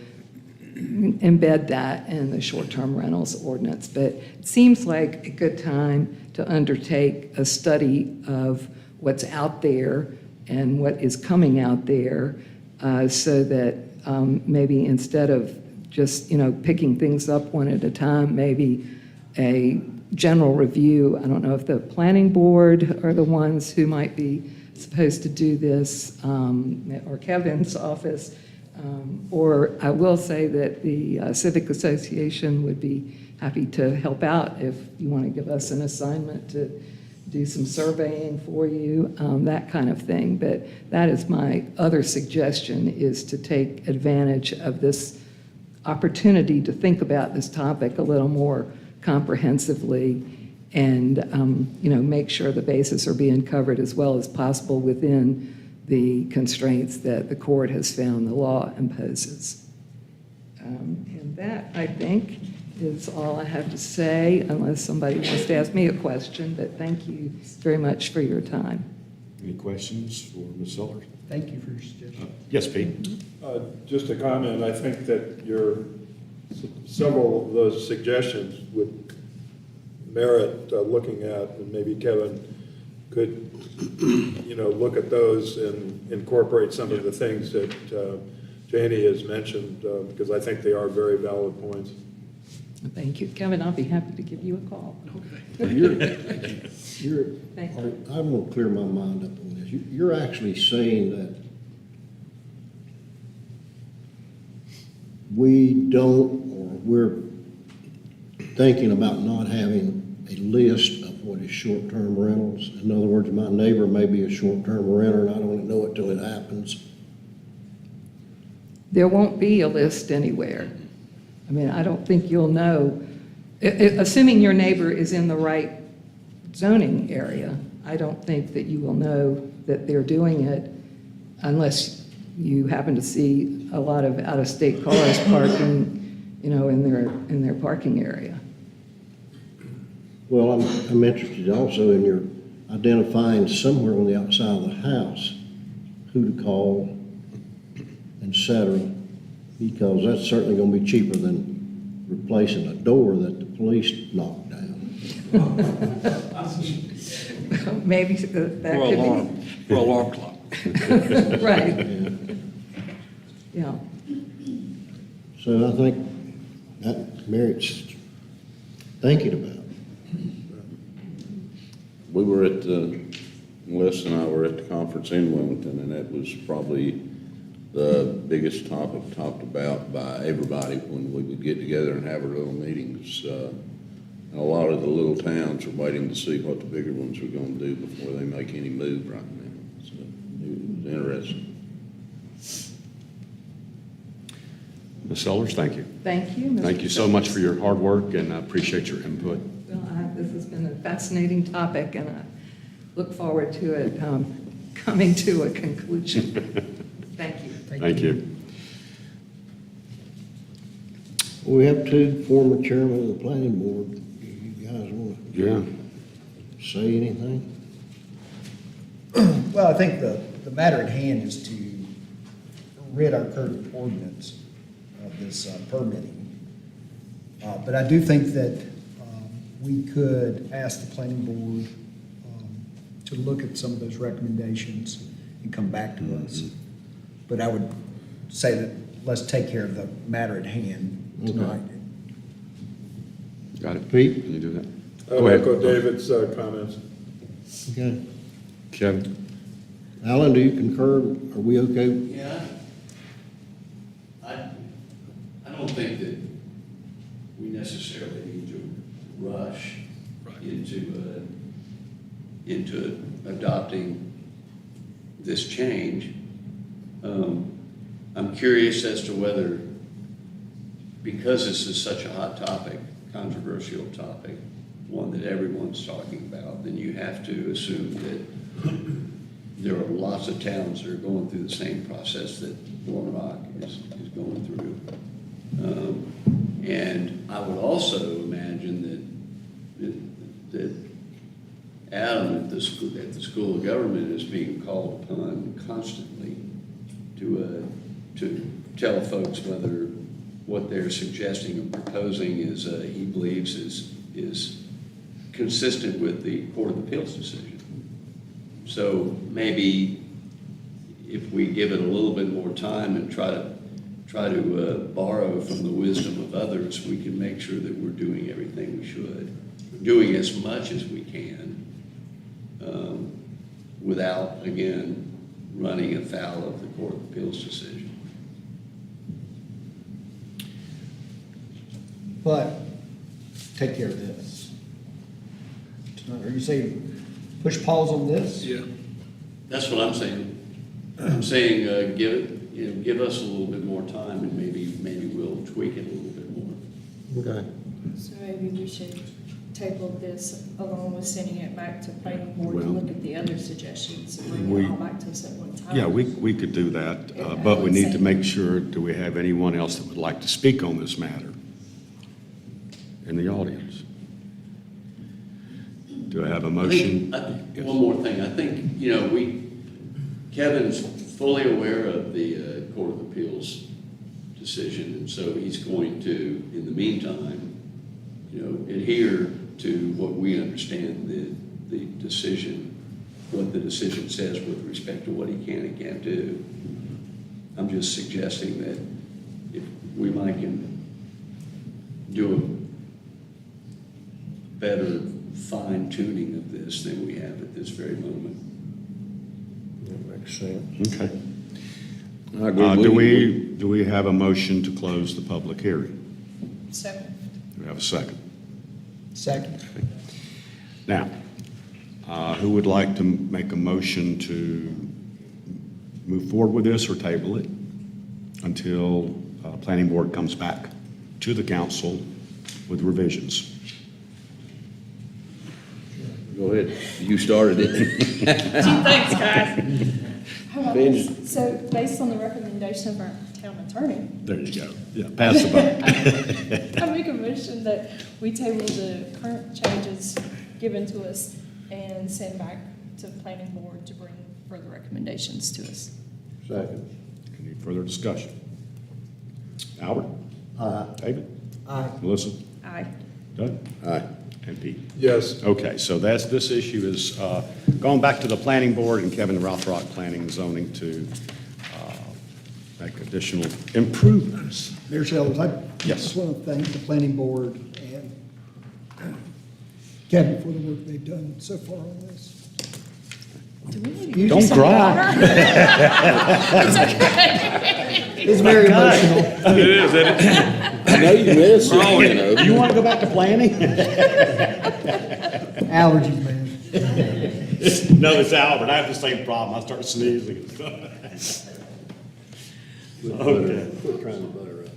Speaker 11: embed that in the short-term rentals ordinance. But it seems like a good time to undertake a study of what's out there and what is coming out there, so that maybe instead of just, picking things up one at a time, maybe a general review. I don't know if the planning board are the ones who might be supposed to do this, or Kevin's office, or I will say that the Civic Association would be happy to help out if you want to give us an assignment to do some surveying for you, that kind of thing. But that is my other suggestion, is to take advantage of this opportunity to think about this topic a little more comprehensively and, make sure the bases are being covered as well as possible within the constraints that the court has found the law imposes. And that, I think, is all I have to say, unless somebody wants to ask me a question, but thank you very much for your time.
Speaker 1: Any questions for Ms. Sellers?
Speaker 2: Thank you for your suggestion.
Speaker 1: Yes, Pete?
Speaker 2: Just a comment, I think that several of those suggestions would merit looking at, and maybe Kevin could, look at those and incorporate some of the things that Janie has mentioned, because I think they are very valid points.
Speaker 11: Thank you. Kevin, I'll be happy to give you a call.
Speaker 10: Thank you.
Speaker 11: Thank you.
Speaker 10: I'm going to clear my mind up on this. you're actually saying that we don't, or we're thinking about not having a list of what is short-term rentals? In other words, my neighbor may be a short-term renter and I don't know it till it happens.
Speaker 11: There won't be a list anywhere. I mean, I don't think you'll know, assuming your neighbor is in the right zoning area, I don't think that you will know that they're doing it unless you happen to see a lot of out-of-state cars parking, in their parking area.
Speaker 10: Well, I'm interested also in your identifying somewhere on the outside of the house who to call, et cetera, because that's certainly going to be cheaper than replacing a door that the police knocked down.
Speaker 11: Maybe that
Speaker 7: Or
Speaker 11: could
Speaker 7: alarm, or alarm clock.
Speaker 11: be. Right. Yeah.
Speaker 10: So I think that merits thinking about.
Speaker 6: We were at Wes and I were at the conference in Wilmington, and that was probably the biggest topic talked about by everybody when we would get together and have our little meetings. And a lot of the little towns are waiting to see what the bigger ones are going to do before they make any move right now. So it was interesting.
Speaker 1: Ms. Sellers, thank you.
Speaker 11: Thank you. Mr.
Speaker 1: Thank you so much for your hard work, and I appreciate your input.
Speaker 11: Well, this has been a fascinating topic, and I look forward to it coming to a conclusion. Thank you.
Speaker 1: Thank you.
Speaker 10: We have two former chairmen of the planning board. You guys want to
Speaker 1: Yeah.
Speaker 10: say anything?
Speaker 12: Well, I think the matter at hand is to rid our current ordinance of this permitting. But I do think that we could ask the planning board to look at some of those recommendations and come back to us. But I would say that let's take care of the matter at hand tonight.
Speaker 1: Got it.
Speaker 10: Pete?
Speaker 1: Can you do that?
Speaker 2: I'll
Speaker 1: Go ahead.
Speaker 2: echo David's comments.
Speaker 10: Okay.
Speaker 1: Kevin?
Speaker 10: Alan, do you concur? Are we okay?
Speaker 13: Yeah. I don't think that we necessarily need to rush into adopting this change. I'm curious as to whether, because this is such a hot topic, controversial topic, one that everyone's talking about, then you have to assume that there are lots of towns that are going through the same process that Roaring Rock is going through. And I would also imagine that Adam at the School of Government is being called upon constantly to tell folks whether what they're suggesting and proposing is he believes is consistent with the Court of Appeals decision. So maybe if we give it a little bit more time and try to borrow from the wisdom of others, we can make sure that we're doing everything we should, doing as much as we can, without, again, running afoul of the Court of Appeals decision.
Speaker 12: But take care of this. Are you saying push pause on this?
Speaker 7: Yeah.
Speaker 13: That's what I'm saying. I'm saying give us a little bit more time, and maybe we'll tweak it a little bit more.
Speaker 10: Okay.
Speaker 9: So maybe we should table this along with sending it back to planning board to
Speaker 1: Well,
Speaker 9: look at the other suggestions and bring
Speaker 1: we-
Speaker 9: it all back to us at one time.
Speaker 1: Yeah, we could do that, but we need to make sure, do we have anyone else that would like to speak on this matter in the audience? Do I have a motion? Yes.
Speaker 13: One more thing, I think, Kevin's fully aware of the Court of Appeals decision, and so he's going to, in the meantime, adhere to what we understand the decision, what the decision says with respect to what he can and can't do. I'm just suggesting that if we might can do a better fine tuning of this than we have at this very moment.
Speaker 10: Makes sense.
Speaker 1: Okay.
Speaker 6: I agree.
Speaker 1: Do we have a motion to close the public hearing?
Speaker 9: Second.
Speaker 1: Do we have a second?
Speaker 12: Second.
Speaker 1: Now, who would like to make a motion to move forward with this or table it until planning board comes back to the council with revisions?
Speaker 6: Go ahead. You started it.
Speaker 4: Thanks, guys.
Speaker 9: How about this? So based on the recommendation of our town attorney,
Speaker 1: There you go. Yeah, pass the buck.
Speaker 9: I make a motion that we table the current changes given to us and send back to the planning board to bring further recommendations to us.
Speaker 10: Second.
Speaker 1: Any further discussion? Albert? David?
Speaker 12: Aye.
Speaker 1: Melissa?
Speaker 9: Aye.
Speaker 1: Doug?
Speaker 6: Aye.
Speaker 1: And Pete?
Speaker 2: Yes.
Speaker 1: Okay, so this issue is going back to the planning board and Kevin Rothrock Planning and Zoning to make additional improvements.
Speaker 14: Mayor Sellers, I
Speaker 1: Yes.
Speaker 14: just want to thank the planning board and Kevin for the work they've done so far on this.
Speaker 1: Don't cry.
Speaker 14: It's very emotional.
Speaker 7: It is, isn't it?
Speaker 6: I know you miss it, you know.
Speaker 1: Do you want to go back to planning?
Speaker 14: Allergies, man.
Speaker 1: No, it's Albert. I have the same problem. I start sneezing and stuff. Okay.
Speaker 10: Quit trying to butter up.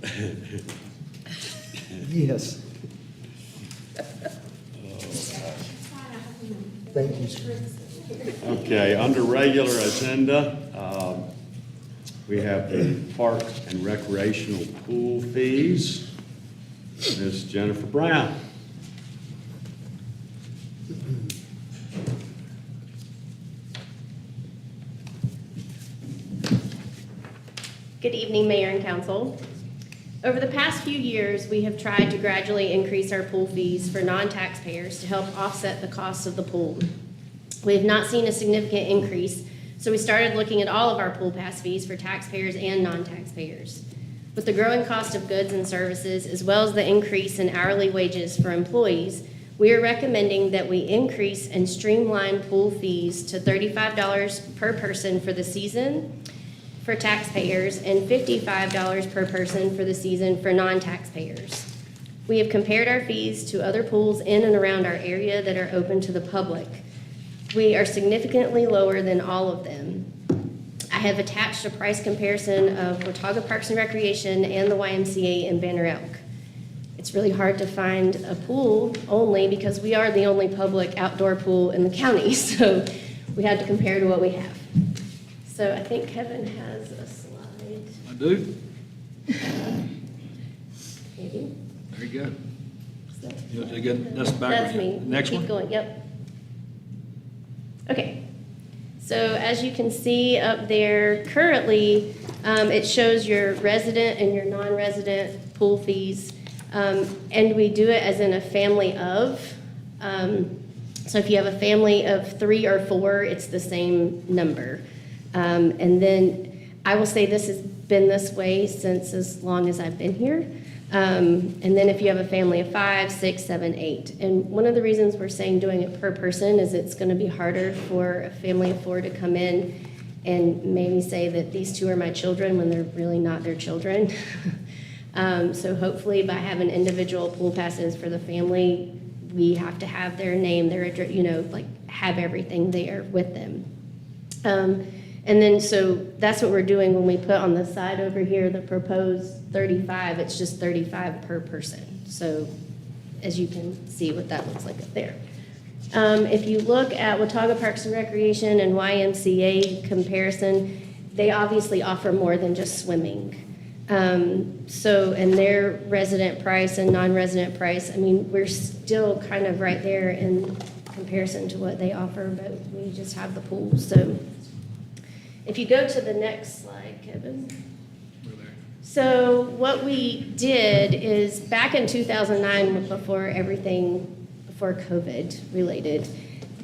Speaker 14: Yes. Thank you, sir.
Speaker 1: Okay, under regular agenda, we have the park and recreational pool fees. Ms. Jennifer Brown.
Speaker 15: Good evening, Mayor and Council. Over the past few years, we have tried to gradually increase our pool fees for non-taxpayers to help offset the cost of the pool. We have not seen a significant increase, so we started looking at all of our pool pass fees for taxpayers and non-taxpayers. With the growing cost of goods and services, as well as the increase in hourly wages for employees, we are recommending that we increase and streamline pool fees to $35 per person for the season for taxpayers and $55 per person for the season for non-taxpayers. We have compared our fees to other pools in and around our area that are open to the public. We are significantly lower than all of them. I have attached a price comparison of Watauga Parks and Recreation and the YMCA in Banner Elk. It's really hard to find a pool only because we are the only public outdoor pool in the county, so we had to compare to what we have. So I think Kevin has a slide.
Speaker 7: I do.
Speaker 15: Maybe.
Speaker 7: There you go.
Speaker 15: So-
Speaker 7: You want to get, that's backwards.
Speaker 15: That's me.
Speaker 7: Next one?
Speaker 15: Keep going, yep. Okay. So as you can see up there, currently, it shows your resident and your non-resident pool fees. And we do it as in a family of. So if you have a family of 3 or 4, it's the same number. And then I will say this has been this way since as long as I've been here. And then if you have a family of 5, 6, 7, 8. And one of the reasons we're saying doing it per person is it's going to be harder for a family of 4 to come in and maybe say that these 2 are my children when they're really not their children. So hopefully by having individual pool passes for the family, we have to have their name, their address, have everything there with them. And then, so that's what we're doing when we put on the side over here, the proposed 35, it's just 35 per person. So as you can see what that looks like up there. If you look at Watauga Parks and Recreation and YMCA comparison, they obviously offer more than just swimming. And their resident price and non-resident price, I mean, we're still kind of right there in comparison to what they offer, but we just have the pool, so. If you go to the next slide, Kevin. So what we did is back in 2009, before COVID related,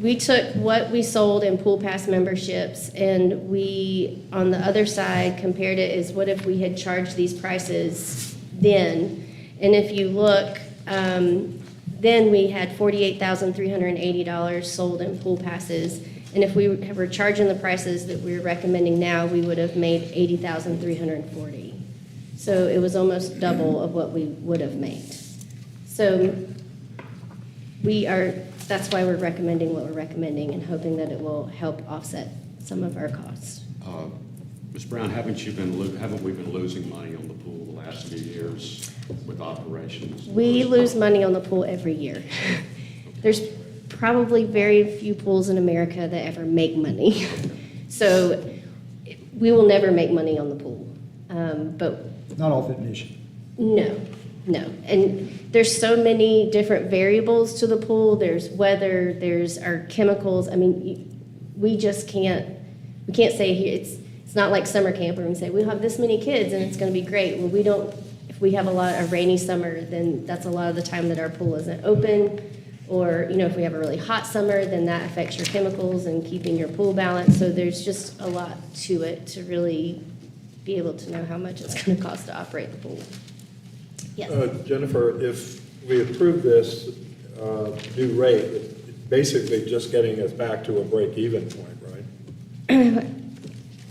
Speaker 15: we took what we sold in pool pass memberships and we, on the other side, compared it as what if we had charged these prices then. And if you look, then we had $48,380 sold in pool passes. And if we were charging the prices that we're recommending now, we would have made $80,340. So it was almost double of what we would have made. So that's why we're recommending what we're recommending and hoping that it will help offset some of our costs.
Speaker 1: Ms. Brown, haven't we been losing money on the pool the last few years with operations?
Speaker 15: We lose money on the pool every year. There's probably very few pools in America that ever make money. So we will never make money on the pool. But
Speaker 12: Not off admission.
Speaker 15: no. And there's so many different variables to the pool. There's weather, there's our chemicals. I mean, we just can't say here, it's not like summer camp where we can say, we'll have this many kids and it's gonna be great. Well, we don't, if we have a rainy summer, then that's a lot of the time that our pool isn't open. Or, if we have a really hot summer, then that affects your chemicals and keeping your pool balanced. So there's just a lot to it to really be able to know how much it's gonna cost to operate the pool. Yes.
Speaker 2: Jennifer, if we approve this new rate, it's basically just getting us back to a break-even point, right?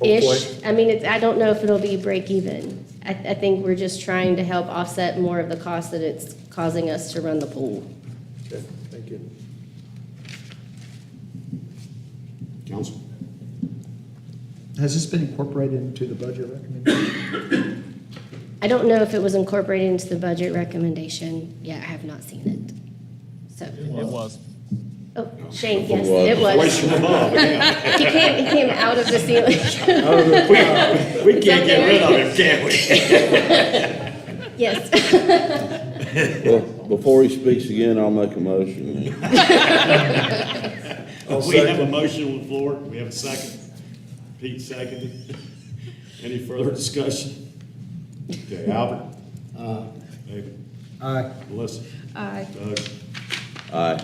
Speaker 15: Ish.
Speaker 2: Hopefully.
Speaker 15: I mean, I don't know if it'll be break even. I think we're just trying to help offset more of the cost that it's causing us to run the pool.
Speaker 2: Okay, thank you.
Speaker 1: Council?
Speaker 12: Has this been incorporated into the budget recommendation?
Speaker 15: I don't know if it was incorporated into the budget recommendation. Yeah, I have not seen it. So,
Speaker 8: It was.
Speaker 15: oh, Shane, yes,
Speaker 6: was.
Speaker 15: it was.
Speaker 1: Voice from above, yeah.
Speaker 15: He came out of the ceiling.
Speaker 1: We can't get rid of him, can we?
Speaker 15: Yes.
Speaker 6: Well, before he speaks again, I'll make a motion.
Speaker 1: We have a motion on the floor. We have a second. Pete seconded. Any further discussion? Okay, Albert? David?
Speaker 12: Aye.
Speaker 1: Melissa?
Speaker 9: Aye.
Speaker 1: Doug?
Speaker 6: Aye.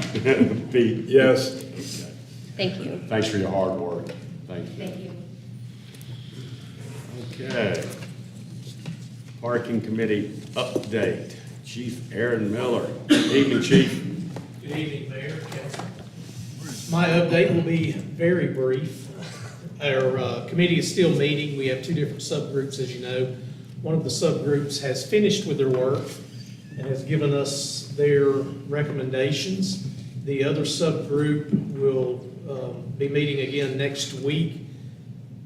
Speaker 1: Pete?
Speaker 2: Yes.
Speaker 1: Okay.
Speaker 15: Thank you.
Speaker 1: Thanks for your hard work. Thank you.
Speaker 15: Thank you.
Speaker 1: Okay. Parking Committee update. Chief Aaron Miller. Evening, Chief.
Speaker 16: Good evening, Mayor, Council. My update will be very brief. Our committee is still meeting. We have two different subgroups, as you know. One of the subgroups has finished with their work and has given us their recommendations. The other subgroup will be meeting again next week.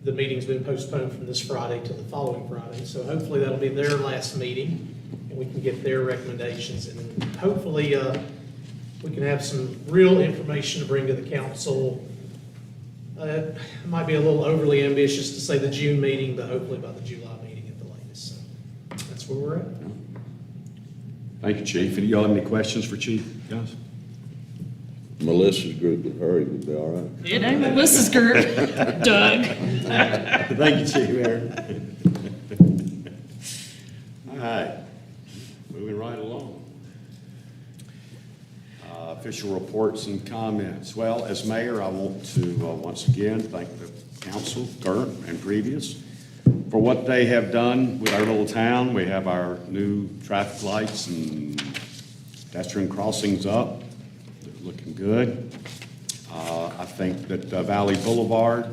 Speaker 16: The meeting's been postponed from this Friday to the following Friday, so hopefully that'll be their last meeting, and we can get their recommendations, and then hopefully we can have some real information to bring to the council. It might be a little overly ambitious to say the June meeting, but hopefully by the July meeting at the latest. So that's where we're at.
Speaker 1: Thank you, Chief. Do y'all have any questions for Chief, guys?
Speaker 6: Melissa's group with Hurry would be all right.
Speaker 9: It ain't Melissa's group, Doug.
Speaker 1: Thank you, Chief Aaron. All right, moving right along. Official reports and comments. Well, as mayor, I want to once again thank the council, current and previous, for what they have done with our little town. We have our new traffic lights and pedestrian crossings up. They're looking good. I think that Valley Boulevard,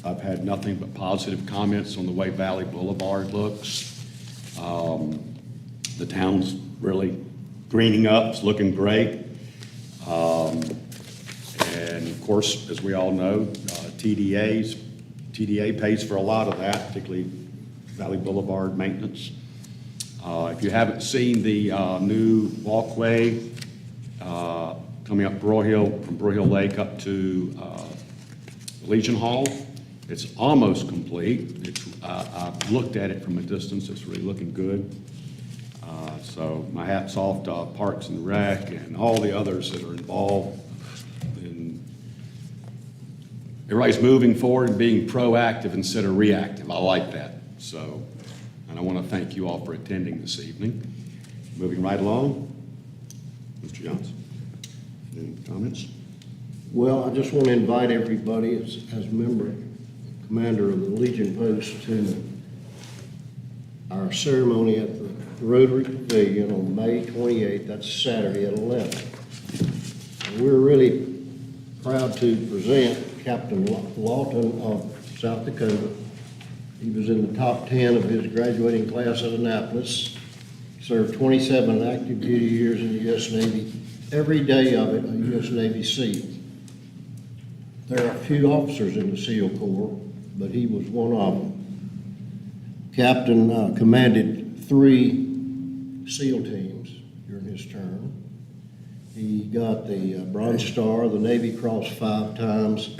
Speaker 1: I've had nothing but positive comments on the way Valley Boulevard looks. The town's really greening up, it's looking great. And of course, as we all know, TDA pays for a lot of that, particularly Valley Boulevard maintenance. If you haven't seen the new walkway coming up Broil Hill, from Broil Hill Lake up to Legion Hall, it's almost complete. I've looked at it from a distance, it's really looking good. So my hat's off to Parks and Rec and all the others that are involved. And everybody's moving forward and being proactive instead of reactive. I like that. So, and I want to thank you all for attending this evening. Moving right along, Mr. Johnson, any comments?
Speaker 10: Well, I just want to invite everybody as a member, commander of the Legion Post, to our ceremony at the Rotary Pavilion on May 28th. That's Saturday at 11. And we're really proud to present Captain Lawton of South Dakota. He was in the top 10 of his graduating class at Annapolis. Served 27 active duty years in the U.S. Navy, every day of it a U.S. Navy SEAL. There are a few officers in the SEAL Corps, but he was one of them. Captain commanded 3 SEAL teams during his term. He got the Bronze Star, the Navy Cross 5 times.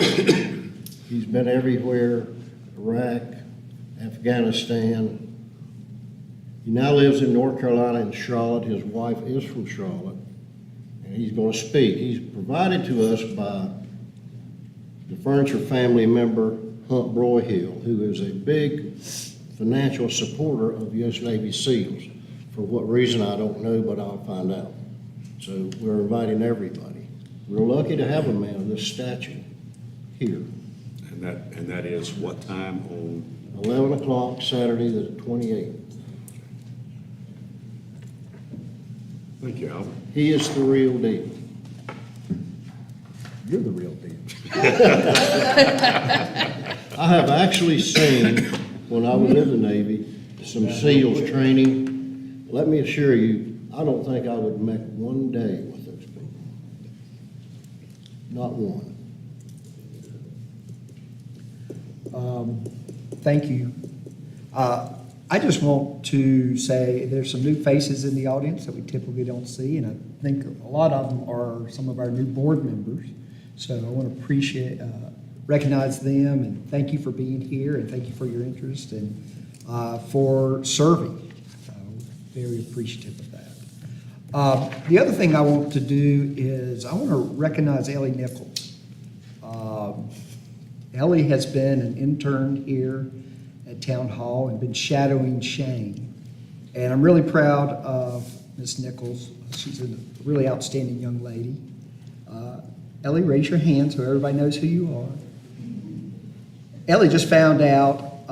Speaker 10: He's been everywhere, Iraq, Afghanistan. He now lives in North Carolina in Charlotte. His wife is from Charlotte, and he's going to speak. He's provided to us by the furniture family member, Hunt Broyhill, who is a big financial supporter of U.S. Navy SEALs. For what reason, I don't know, but I'll find out. So we're inviting everybody. We're lucky to have a man of this stature here.
Speaker 1: And that is what time on?
Speaker 10: 11 o'clock Saturday the 28th.
Speaker 1: Thank you, Albert.
Speaker 10: He is the real deal.
Speaker 12: You're the real deal.
Speaker 10: I have actually seen, when I was in the Navy, some SEALs training. Let me assure you, I don't think I would make one day with those people. Not one.
Speaker 12: Thank you. I just want to say there's some new faces in the audience that we typically don't see, and I think a lot of them are some of our new board members. So I want to recognize them, and thank you for being here, and thank you for your interest and for serving. Very appreciative of that. The other thing I want to do is I want to recognize Ellie Nichols. Ellie has been an intern here at Town Hall and been shadowing Shane. And I'm really proud of Ms. Nichols. She's a really outstanding young lady. Ellie, raise your hand so everybody knows who you are. Ellie just found out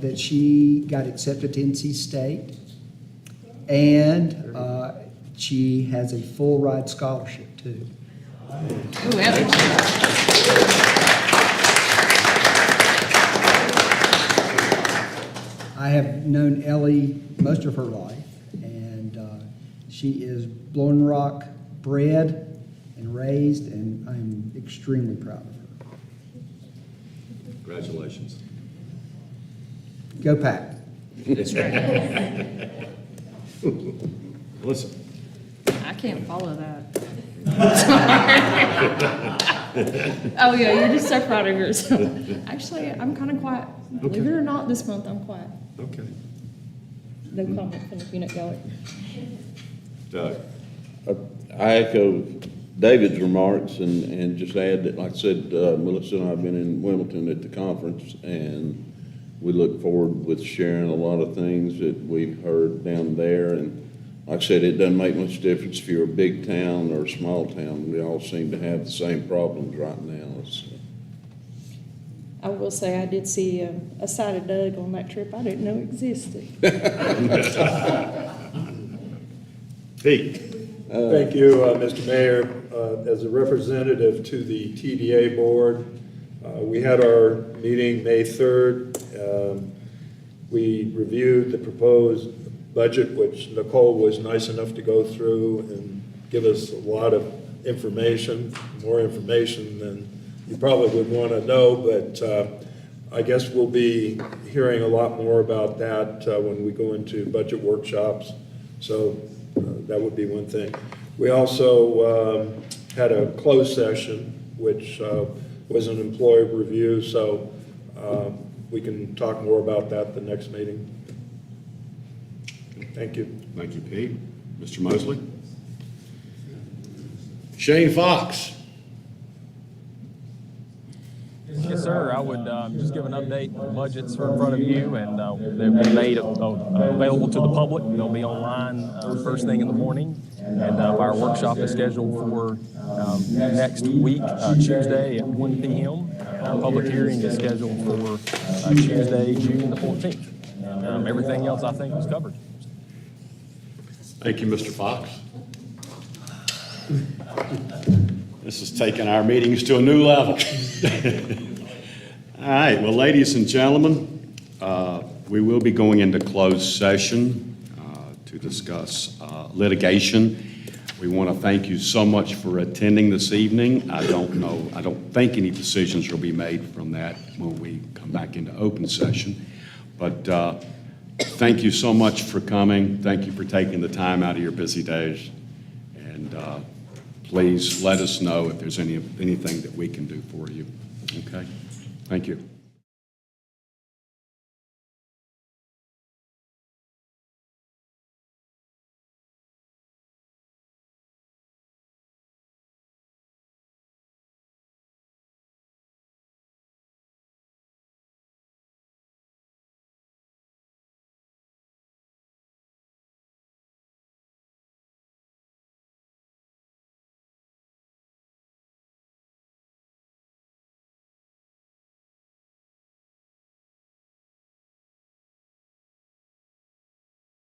Speaker 12: that she got accepted to NC State, and she has a full ride scholarship too.
Speaker 9: Ooh, Ellie.
Speaker 12: I have known Ellie most of her life, and she is Blowing Rock bred and raised, and I'm extremely proud of her.
Speaker 1: Congratulations.
Speaker 12: Go Pack.
Speaker 1: Listen.
Speaker 9: I can't follow that. Oh, yeah, you're just so proud of yourself. Actually, I'm kind of quiet. Believe it or not, this month I'm quiet.
Speaker 1: Okay.
Speaker 9: No comment from the peanut gallery.
Speaker 1: Doug.
Speaker 6: I echo David's remarks and just add that, like I said, Melissa and I have been in Wilmington at the conference, and we look forward with sharing a lot of things that we've heard down there. And like I said, it doesn't make much difference if you're a big town or a small town. We all seem to have the same problems right now.
Speaker 9: I will say I did see a side of Doug on that trip I didn't know existed.
Speaker 1: Pete.
Speaker 2: Thank you, Mr. Mayor. As a representative to the TDA board, we had our meeting May 3rd. We reviewed the proposed budget, which Nicole was nice enough to go through and give us a lot of information, more information than you probably would want to know, but I guess we'll be hearing a lot more about that when we go into budget workshops. So that would be one thing. We also had a closed session, which was an employee review, so we can talk more about that the next meeting. Thank you.
Speaker 1: Thank you, Pete. Mr. Mosley? Shane Fox.
Speaker 8: Yes, sir. I would just give an update. The budgets are in front of you, and they've been made available to the public. They'll be online first thing in the morning, and our workshop is scheduled for next week, Tuesday at 1 p.m. Our public hearing is scheduled for Tuesday, June the 14th. And everything else, I think, was covered.
Speaker 1: Thank you, Mr. Fox. This is taking our meetings to a new level. All right, well, ladies and gentlemen, we will be going into closed session to discuss litigation. We want to thank you so much for attending this evening. I don't think any decisions will be made from that when we come back into open session. But thank you so much for coming. Thank you for taking the time out of your busy days. And please let us know if there's anything that we can do for you. Okay? Thank you.